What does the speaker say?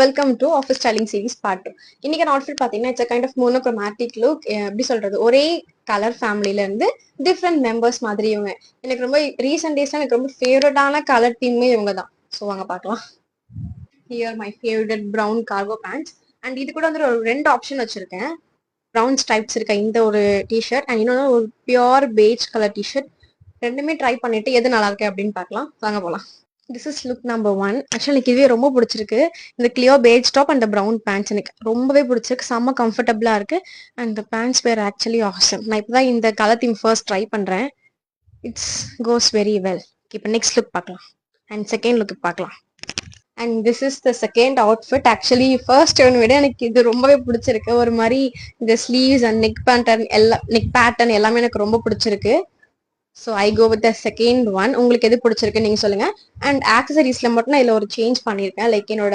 Welcome to office styling series part 2. இன்னைக்கு outfit பார்த்தீங்கன்னா it's kind of monochromatic look. எப்படி சொல்றது, ஒரே கலர் ஃபேமிலில இருந்து டிஃப்ரெண்ட் மெம்பர்ஸ் மாதிரி இவங்க. எனக்கு ரொம்ப ரீசெண்ட் டேஸ்ல எனக்கு ரொம்ப ஃபேவரட்டான கலர் டீமே இவங்க தான். ஸோ வாங்க பார்க்கலாம். Here my favourite brown cargo pants. And இது கூட வந்து ஒரு 2 ஆப்ஷன் வச்சிருக்கேன். ப்ரௌன் ஸ்ட்ரைப்ஸ் இருக்க இந்த ஒரு டிஷர்ட் அண்ட் இன்னொன்று ஒரு பியோர் பேஜ் கலர் டிஷர்ட். ரெண்டுமே ட்ரை பண்ணிட்டு எது நல்லா இருக்கு அப்படின்னு பார்க்கலாம். வாங்க போகலாம். This is look number 1. Actually எனக்கு இதுவே ரொம்ப பிடிச்சிருக்கு. இந்த கிளியோ beige top and brown pants எனக்கு ரொம்பவே பிடிச்சிருக்கு. செம்ம கம்ஃபர்டபுளா இருக்கு. And the pants were actually awesome. நான் இப்போதான் இந்த கலர் தீம் ஃபர்ஸ்ட் ட்ரை பண்றேன். It's goes very well. இப்போ நெக்ஸ்ட் லுக் பார்க்கலாம் அண்ட் செகண்ட் லுக் பார்க்கலாம். And this is the second outfit. Actually first one விட எனக்கு இது ரொம்பவே பிடிச்சிருக்கு. ஒரு மாதிரி இந்த ஸ்லீவ்ஸ் அண்ட் நெக் பேட்டர்ன் எல்லாமே எனக்கு ரொம்ப பிடிச்சிருக்கு. So I go with the second one. உங்களுக்கு எது பிடிச்சிருக்கு நீங்க சொல்லுங்க. அண்ட் ஆக்சசரிஸ்ல மட்டும் நான் இதுல ஒரு சேஞ்ச் பண்ணியிருக்கேன். லைக் என்னோட